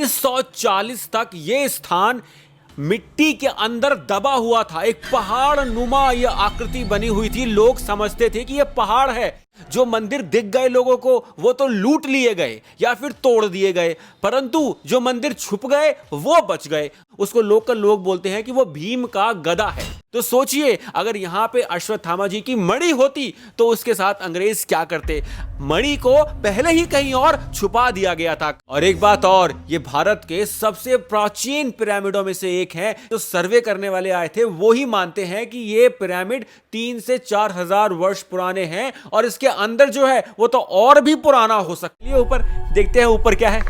1940 तक ये स्थान मिट्टी के अंदर दबा हुआ था। एक पहाड़ नुमा ये आकृति बनी हुई थी। लोग समझते थे कि ये पहाड़ है। जो मंदिर दिख गए लोगों को वो तो लूट लिए गए या फिर तोड़ दिए गए, परंतु जो मंदिर छुप गए वो बच गए। उसको लोकल लोग बोलते हैं कि वो भीम का गदा है। तो सोचिए, अगर यहां पे अश्वत्थामा जी की मणि होती तो उसके साथ अंग्रेज क्या करते। मणि को पहले ही कहीं और छुपा दिया गया था। और एक बात और, ये भारत के सबसे प्राचीन पिरामिडों में से एक है। जो सर्वे करने वाले आए थे वो ही मानते हैं कि ये पिरामिड 3 से 4 हजार वर्ष पुराने हैं और इसके अंदर जो है वो तो और भी पुराना हो सकती है। ऊपर देखते हैं ऊपर क्या है।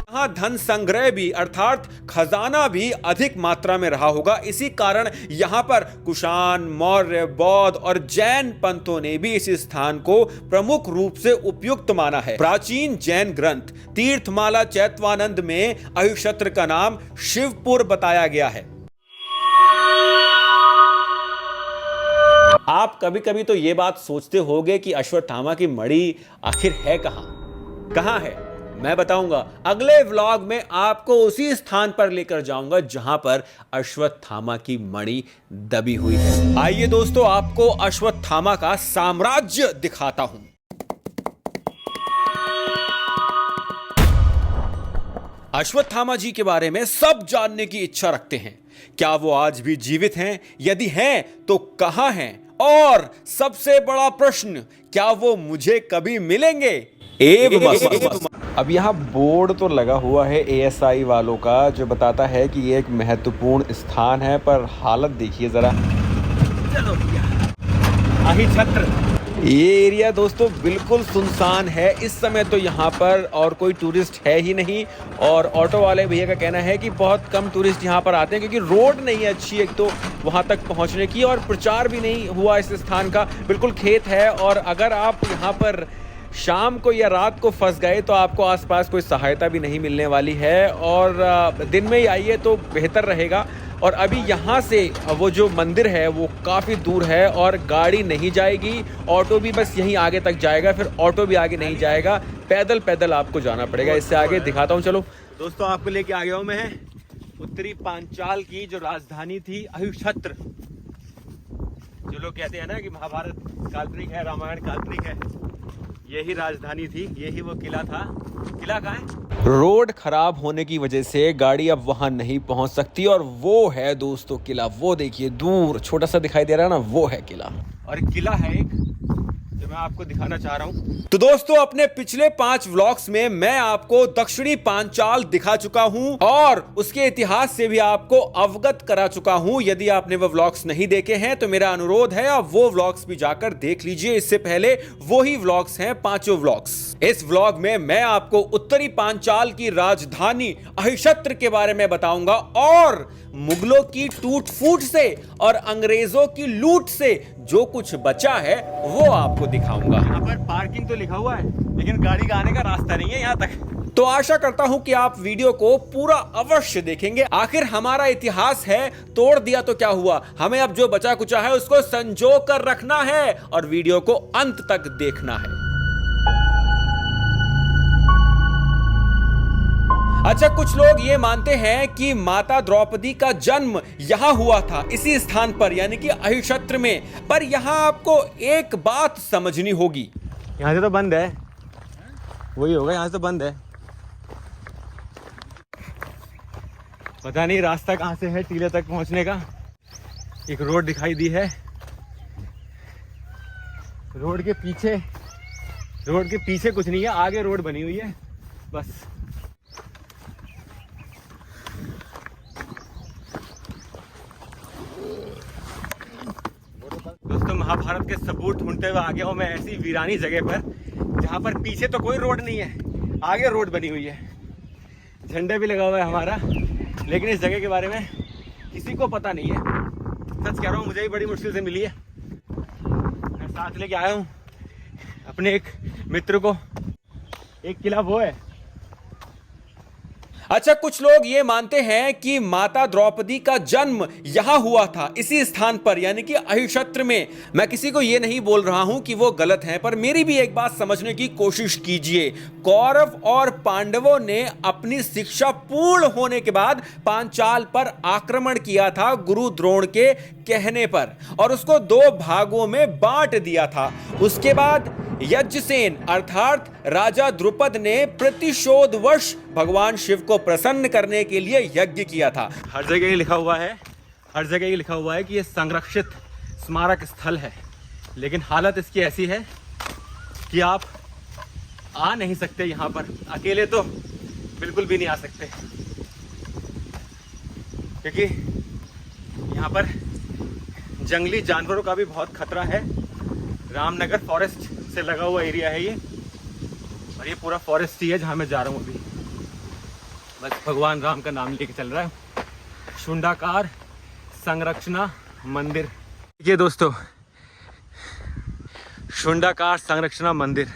यहां धन संग्रह भी अर्थात खजाना भी अधिक मात्रा में रहा होगा। इसी कारण यहां पर कुषाण, मौर्य, बौद्ध और जैन पंथों ने भी इस स्थान को प्रमुख रूप से उपयुक्त माना है। प्राचीन जैन ग्रंथ तीर्थमाला चैतवानंद में अहिक्षत्र का नाम शिवपुर बताया गया है। आप कभी कभी तो ये बात सोचते होंगे कि अश्वत्थामा की मणि आखिर है कहां है। मैं बताऊंगा। अगले व्लॉग में आपको उसी स्थान पर लेकर जाऊंगा जहां पर अश्वत्थामा की मणि दबी हुई है। आइए दोस्तों, आपको अश्वत्थामा का साम्राज्य दिखाता हूं। अश्वत्थामा जी के बारे में सब जानने की इच्छा रखते हैं। क्या वो आज भी जीवित हैं? यदि हैं तो कहां हैं? और सबसे बड़ा प्रश्न, क्या वो मुझे कभी मिलेंगे? अब यहाँ बोर्ड तो लगा हुआ है ASI वालों का जो बताता है कि ये एक महत्वपूर्ण स्थान है, पर हालत देखिए जरा। चलो अहिक्षत्र। ये एरिया दोस्तों बिल्कुल सुनसान है। इस समय तो यहाँ पर और कोई टूरिस्ट है ही नहीं। और ऑटो वाले भैया का कहना है कि बहुत कम टूरिस्ट यहाँ पर आते हैं क्योंकि रोड नहीं है अच्छी एक तो वहाँ तक पहुँचने की, और प्रचार भी नहीं हुआ इस स्थान का। बिल्कुल खेत है, और अगर आप यहाँ पर शाम को या रात को फंस गए तो आपको आसपास कोई सहायता भी नहीं मिलने वाली है। और दिन में ही आइए तो बेहतर रहेगा। और अभी यहाँ से वो जो मंदिर है वो काफ़ी दूर है और गाड़ी नहीं जाएगी। ऑटो भी बस यहीं आगे तक जाएगा, फिर ऑटो भी आगे नहीं जाएगा। पैदल पैदल आपको जाना पड़ेगा। इससे आगे दिखाता हूँ। चलो दोस्तों, आपको लेके आ गया हूँ मैं उत्तरी पांचाल की जो राजधानी थी अहिक्षत्र। जो लोग कहते हैं ना कि महाभारत काल्पनिक है, रामायण काल्पनिक है, यही राजधानी थी, यही वो किला था। किला कहाँ है? रोड खराब होने की वजह से गाड़ी अब वहां नहीं पहुंच सकती, और वो है दोस्तों किला। वो देखिए दूर छोटा सा दिखाई दे रहा है ना, वो है किला। और किला है एक जो मैं आपको दिखाना चाह रहा हूं। तो दोस्तों, अपने पिछले 5 व्लॉग्स में मैं आपको दक्षिणी पांचाल दिखा चुका हूं और उसके इतिहास से भी आपको अवगत करा चुका हूं। यदि आपने वो व्लॉग्स नहीं देखे हैं तो मेरा अनुरोध है आप वो व्लॉग्स भी जाकर देख लीजिए। इससे पहले वही व्लॉग्स हैं 5 व्लॉग्स। इस व्लॉग में मैं आपको उत्तरी पांचाल की राजधानी अहिक्षत्र के बारे में बताऊंगा और मुगलों की टूट फूट से और अंग्रेजों की लूट से जो कुछ बचा है वो आपको दिखाऊंगा। यहाँ पर पार्किंग तो लिखा हुआ है लेकिन गाड़ी का आने का रास्ता नहीं है यहाँ तक। तो आशा करता हूं कि आप वीडियो को पूरा अवश्य देखेंगे। आखिर हमारा इतिहास है, तोड़ दिया तो क्या हुआ, हमें अब जो बचा कुचा है उसको संजो कर रखना है और वीडियो को अंत तक देखना है। अच्छा, कुछ लोग ये मानते हैं कि माता द्रौपदी का जन्म यहां हुआ था, इसी स्थान पर, यानी कि अहिक्षत्र में। पर यहां आपको एक बात समझनी होगी। यहां से तो बंद है, वही होगा, यहां से तो बंद है। पता नहीं रास्ता कहां से है टीले तक पहुंचने का। एक रोड दिखाई दी है, रोड के पीछे कुछ नहीं है, आगे रोड बनी हुई है बस। दोस्तों, महाभारत के सबूत ढूंढते हुए आ गया हूं मैं ऐसी वीरानी जगह पर जहां पर पीछे तो कोई रोड नहीं है, आगे रोड बनी हुई है। झंडा भी लगा हुआ है हमारा, लेकिन इस जगह के बारे में किसी को पता नहीं है। सच कह रहा हूँ, मुझे भी बड़ी मुश्किल से मिली है। मैं साथ लेके आया हूँ अपने एक मित्र को। एक किला वो है। अच्छा, कुछ लोग ये मानते हैं कि माता द्रौपदी का जन्म यहां हुआ था, इसी स्थान पर, यानी कि अहिक्षत्र में। मैं किसी को ये नहीं बोल रहा हूं कि वो गलत है, पर मेरी भी एक बात समझने की कोशिश कीजिए। कौरव और पांडवों ने अपनी शिक्षा पूर्ण होने के बाद पांचाल पर आक्रमण किया था गुरु द्रोण के कहने पर, और उसको 2 भागों में बांट दिया था। उसके बाद यज्ञसेन अर्थात राजा द्रुपद ने प्रतिशोधवश भगवान शिव को प्रसन्न करने के लिए यज्ञ किया था। हर जगह ये लिखा हुआ है, हर जगह ये लिखा हुआ है कि ये संरक्षित स्मारक स्थल है, लेकिन हालत इसकी ऐसी है कि आप आ नहीं सकते यहाँ पर। अकेले तो बिल्कुल भी नहीं आ सकते, क्योंकि यहाँ पर जंगली जानवरों का भी बहुत खतरा है। रामनगर फॉरेस्ट से लगा हुआ एरिया है ये, और ये पूरा फॉरेस्ट ही है जहाँ मैं जा रहा हूँ अभी। बस भगवान राम का नाम लेके चल रहा है। शुंडाकार संरक्षणा मंदिर, ये दोस्तों शुंडाकार संरक्षणा मंदिर।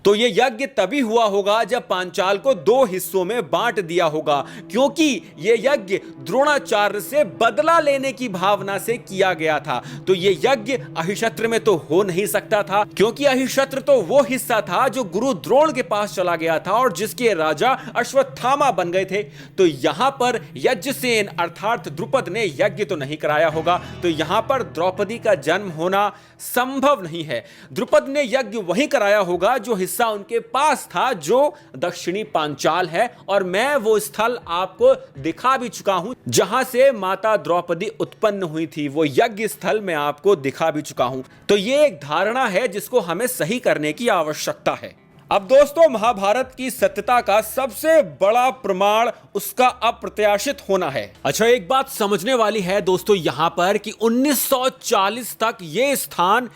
तो ये यज्ञ तभी हुआ होगा जब पांचाल को 2 हिस्सों में बांट दिया होगा, क्योंकि ये यज्ञ द्रोणाचार्य से बदला लेने की भावना से किया गया था। तो ये यज्ञ अहिक्षत्र में तो हो नहीं सकता था, क्योंकि अहिक्षत्र तो वो हिस्सा था जो गुरु द्रोण के पास चला गया था और जिसके राजा अश्वत्थामा बन गए थे। तो यहां पर यज्ञसेन अर्थात द्रुपद ने यज्ञ तो नहीं कराया होगा, तो यहां पर द्रौपदी का जन्म होना संभव नहीं है। द्रुपद ने यज्ञ वहीं कराया होगा जो हिस्सा उनके पास था, जो दक्षिणी पांचाल है, और मैं वो स्थल आपको दिखा भी चुका हूं जहां से माता द्रौपदी उत्पन्न हुई थी। वो यज्ञ स्थल मैं आपको दिखा भी चुका हूं। तो ये एक धारणा है जिसको हमें सही करने की आवश्यकता है। अब दोस्तों, महाभारत की सत्यता का सबसे बड़ा प्रमाण उसका अप्रत्याशित होना है। अच्छा, एक बात समझने वाली है दोस्तों यहां पर कि 1940 तक ये स्थान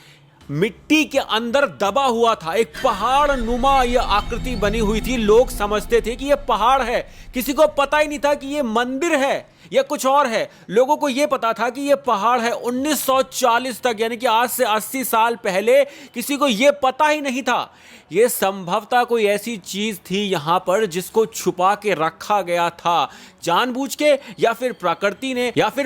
मिट्टी के अंदर दबा हुआ था। एक पहाड़ नुमा यह आकृति बनी हुई थी। लोग समझते थे कि यह पहाड़ है, किसी को पता ही नहीं था कि यह मंदिर है या कुछ और है। लोगों को यह पता था कि यह पहाड़ है। 1940 तक, यानी कि आज से 80 साल पहले, किसी को यह पता ही नहीं था। यह संभवतः कोई ऐसी चीज थी यहां पर जिसको छुपा के रखा गया था, जानबूझ के, या फिर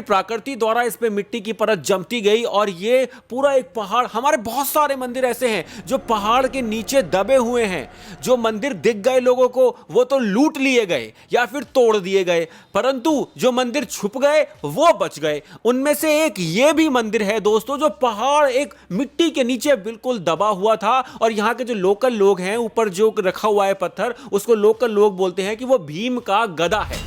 प्रकृति द्वारा इस पे मिट्टी की परत जमती गई, और ये पूरा एक पहाड़। हमारे बहुत सारे मंदिर ऐसे हैं जो पहाड़ के नीचे दबे हुए हैं। जो मंदिर दिख गए लोगों को, वो तो लूट लिए गए या फिर तोड़ दिए गए, परंतु जो मंदिर छुप गए वो बच गए। उनमें से एक ये भी मंदिर है दोस्तों, जो पहाड़ एक मिट्टी के नीचे बिल्कुल दबा हुआ था, और यहाँ के जो लोकल लोग हैं, ऊपर जो रखा हुआ है पत्थर, उसको लोकल लोग बोलते हैं कि वो भीम का गदा है।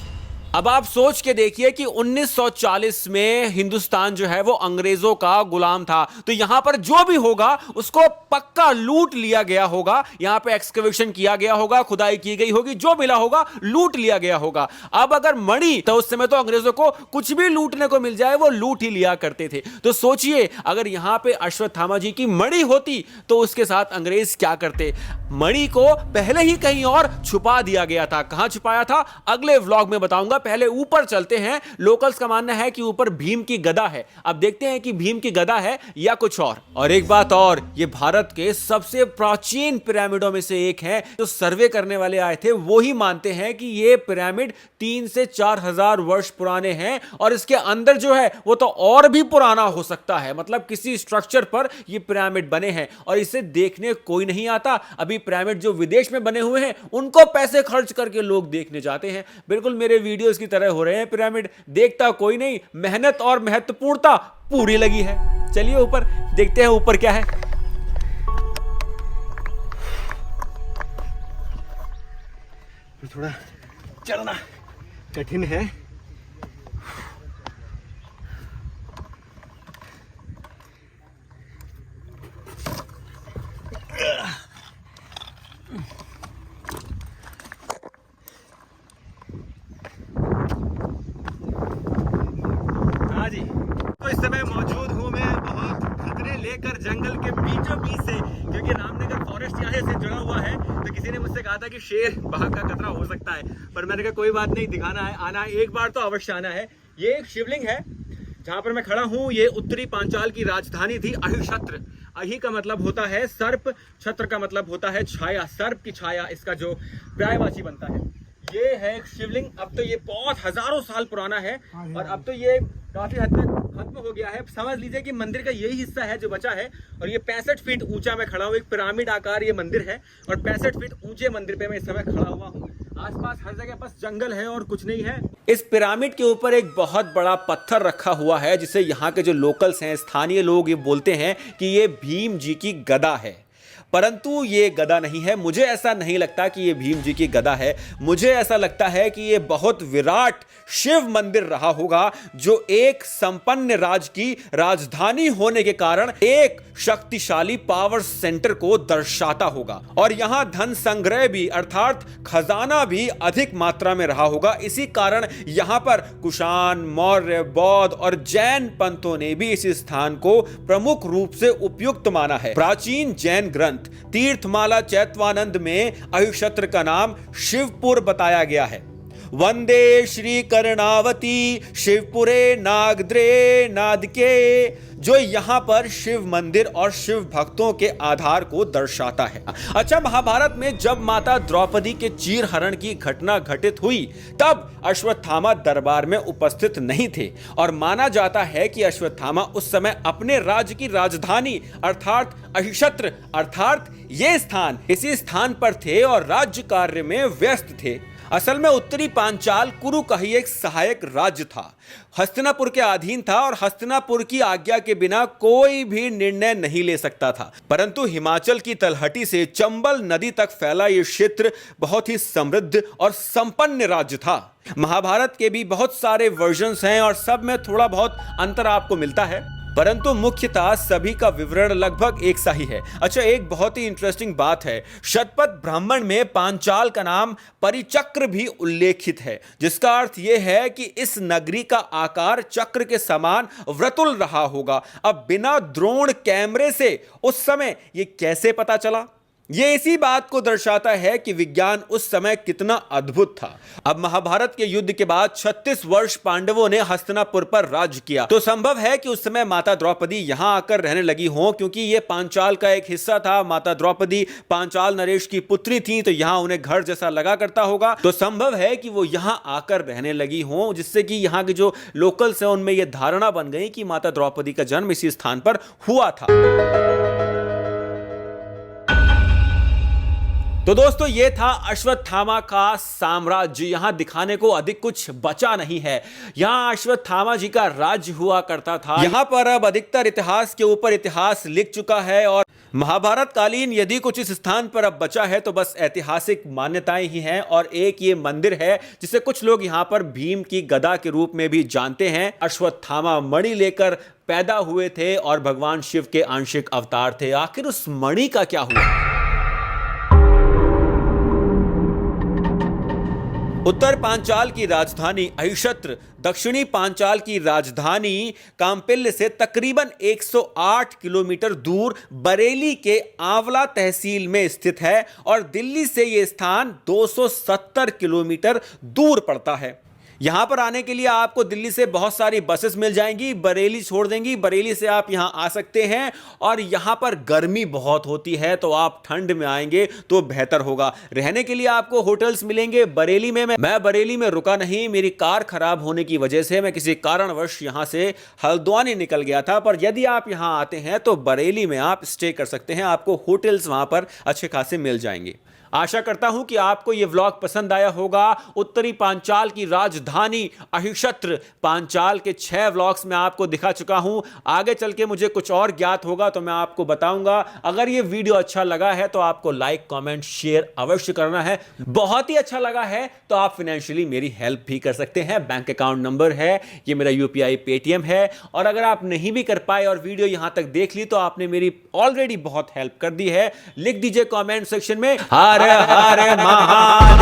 अब आप सोच के देखिए कि 1940 में हिंदुस्तान जो है वो अंग्रेजों का गुलाम था। तो यहां पर जो भी होगा उसको पक्का लूट लिया गया होगा। यहां पे एक्सकवेशन किया गया होगा, खुदाई की गई होगी, जो मिला होगा लूट लिया गया होगा। अब अगर मणि, तो उस समय तो अंग्रेजों को कुछ भी लूटने को मिल जाए वो लूट ही लिया करते थे। तो सोचिए, अगर यहां पे अश्वत्थामा जी की मणि होती तो उसके साथ अंग्रेज क्या करते। मणि को पहले ही कहीं और छुपा दिया गया था। कहां छुपाया था अगले व्लॉग में बताऊंगा। पहले ऊपर चलते हैं। लोकल्स का मानना है कि ऊपर भीम की गदा है। अब देखते हैं कि भीम की गदा है या कुछ और एक बात और, ये भारत के सबसे प्राचीन पिरामिडों में से एक है। जो सर्वे करने वाले आए थे वो ही मानते हैं कि ये पिरामिड 3 से 4 हजार वर्ष पुराने हैं, और इसके अंदर जो है वो तो और भी पुराना हो सकता है। मतलब किसी स्ट्रक्चर पर ये पिरामिड बने हैं और इसे देखने कोई नहीं आता। अभी पिरामिड जो विदेश में बने हुए हैं उनको पैसे खर्च करके लोग देखने जाते हैं। बिल्कुल मेरे वीडियोस की तरह हो रहे हैं पिरामिड, देखता कोई नहीं, मेहनत और महत्वपूर्णता पूरी लगी है। चलिए ऊपर देखते हैं ऊपर क्या है। थोड़ा चलना कठिन है। हाँ जी, तो इस समय मौजूद हूँ मैं बहुत खतरे लेकर जंगल के बीचों बीच से, क्योंकि रामनगर फॉरेस्ट यहाँ से जुड़ा हुआ है। तो किसी ने मुझसे कहा था कि शेर बाघ का खतरा हो सकता है, पर मैंने कहा कोई बात नहीं, दिखाना है, आना है, एक बार तो अवश्य आना है। ये एक शिवलिंग है जहाँ पर मैं खड़ा हूँ। ये उत्तरी पांचाल की राजधानी थी अहिक्षत्र। अहि का मतलब होता है सर्प, छत्र का मतलब होता है छाया, सर्प की छाया इसका जो पर्यायवाची बनता है। ये है एक शिवलिंग। अब तो ये बहुत हजारों साल पुराना है और अब तो ये काफी हद तक खत्म हो गया है। समझ लीजिए कि मंदिर का यही हिस्सा है जो बचा है और ये 65 फीट ऊंचा मैं खड़ा हूँ। एक पिरामिड आकार ये मंदिर है और 65 फीट ऊंचे मंदिर पे मैं इस समय खड़ा हुआ हूँ। आसपास हर जगह बस जंगल है और कुछ नहीं है। इस पिरामिड के ऊपर एक बहुत बड़ा पत्थर रखा हुआ है जिसे यहाँ के जो लोकल्स हैं, स्थानीय लोग ये बोलते हैं कि ये भीम जी की गदा है, परंतु ये गदा नहीं है। मुझे ऐसा नहीं लगता कि ये भीम जी की गदा है। मुझे ऐसा लगता है कि ये बहुत विराट शिव मंदिर रहा होगा जो एक संपन्न राज्य की राजधानी होने के कारण एक शक्तिशाली पावर सेंटर को दर्शाता होगा और यहां धन संग्रह भी अर्थात खजाना भी अधिक मात्रा में रहा होगा। इसी कारण यहां पर कुषाण, मौर्य, बौद्ध और जैन पंथों ने भी इस स्थान को प्रमुख रूप से उपयुक्त माना है। प्राचीन जैन ग्रंथ तीर्थमाला चैतवानंद में अहिक्षत्र का नाम शिवपुर बताया गया है। वंदे श्री कर्णावती शिवपुरे नागद्रे नादके, जो यहां पर शिव मंदिर और शिव भक्तों के आधार को दर्शाता है। अच्छा, महाभारत में जब माता द्रौपदी के चीरहरण की घटना घटित हुई तब अश्वत्थामा दरबार में उपस्थित नहीं थे और माना जाता है कि अश्वत्थामा उस समय अपने राज्य की राजधानी अर्थात अहिक्षत्र अर्थात ये स्थान इसी स्थान पर थे और राज्य कार्य में व्यस्त थे। असल में उत्तरी पांचाल कुरु का ही एक सहायक राज्य था, हस्तिनापुर के अधीन था और हस्तिनापुर की आज्ञा के बिना कोई भी निर्णय नहीं ले सकता था। परंतु हिमाचल की तलहटी से चंबल नदी तक फैला यह क्षेत्र बहुत ही समृद्ध और संपन्न राज्य था। महाभारत के भी बहुत सारे वर्जन्स हैं और सब में थोड़ा बहुत अंतर आपको मिलता है, परंतु मुख्यतः सभी का विवरण लगभग एक सा ही है। अच्छा, एक बहुत ही इंटरेस्टिंग बात है, शतपथ ब्राह्मण में पांचाल का नाम परिचक्र भी उल्लेखित है, जिसका अर्थ यह है कि इस नगरी का आकार चक्र के समान वृतुल रहा होगा। अब बिना द्रोण कैमरे से उस समय यह कैसे पता चला? ये इसी बात को दर्शाता है कि विज्ञान उस समय कितना अद्भुत था। अब महाभारत के युद्ध के बाद 36 वर्ष पांडवों ने हस्तिनापुर पर राज्य किया, तो संभव है कि उस समय माता द्रौपदी यहां आकर रहने लगी हो, क्योंकि ये पांचाल का एक हिस्सा था। माता द्रौपदी पांचाल नरेश की पुत्री थी, तो यहां उन्हें घर जैसा लगा करता होगा, तो संभव है कि वो यहां आकर रहने लगी हो, जिससे कि यहां के जो लोकल्स हैं उनमें यह धारणा बन गई कि माता द्रौपदी का जन्म इसी स्थान पर हुआ था। तो दोस्तों, ये था अश्वत्थामा का साम्राज्य। यहां दिखाने को अधिक कुछ बचा नहीं है। यहां अश्वत्थामा जी का राज्य हुआ करता था। यहां पर अब अधिकतर इतिहास के ऊपर इतिहास लिख चुका है और महाभारत कालीन यदि कुछ इस स्थान पर अब बचा है तो बस ऐतिहासिक मान्यताएं ही हैं। और एक ये मंदिर है जिसे कुछ लोग यहां पर भीम की गदा के रूप में भी जानते हैं। अश्वत्थामा मणि लेकर पैदा हुए थे और भगवान शिव के आंशिक अवतार थे। आखिर उस मणि का क्या हुआ? उत्तर पांचाल की राजधानी अहिक्षत्र दक्षिणी पांचाल की राजधानी कांपिल्य से तकरीबन 108 किलोमीटर दूर बरेली के आंवला तहसील में स्थित है और दिल्ली से यह स्थान 270 किलोमीटर दूर पड़ता है। यहां पर आने के लिए आपको दिल्ली से बहुत सारी बसेस मिल जाएंगी, बरेली छोड़ देंगी, बरेली से आप यहां आ सकते हैं। और यहां पर गर्मी बहुत होती है, तो आप ठंड में आएंगे तो बेहतर होगा। रहने के लिए आपको होटल्स मिलेंगे बरेली में। मैं बरेली में रुका नहीं, मेरी कार खराब होने की वजह से मैं किसी कारणवश यहां से हल्द्वानी निकल गया था। पर यदि आप यहां आते हैं तो बरेली में आप स्टे कर सकते हैं, आपको होटल्स वहां पर अच्छे खासे मिल जाएंगे। आशा करता हूं कि आपको यह व्लॉग पसंद आया होगा। उत्तरी पांचाल की राजधानी अहिक्षत्र पांचाल के 6 व्लॉग्स में आपको दिखा चुका हूं। आगे चल के मुझे कुछ और ज्ञात होगा तो मैं आपको बताऊंगा। अगर यह वीडियो अच्छा लगा है तो आपको लाइक, कमेंट, शेयर अवश्य करना है। बहुत ही अच्छा लगा है तो आप फाइनेंशियली मेरी हेल्प भी कर सकते हैं। बैंक अकाउंट नंबर है, ये मेरा UPI पेटीएम है। और अगर आप नहीं भी कर पाए और वीडियो यहां तक देख ली तो आपने मेरी ऑलरेडी बहुत हेल्प कर दी है। लिख दीजिए कमेंट सेक्शन में हर हर महादेव।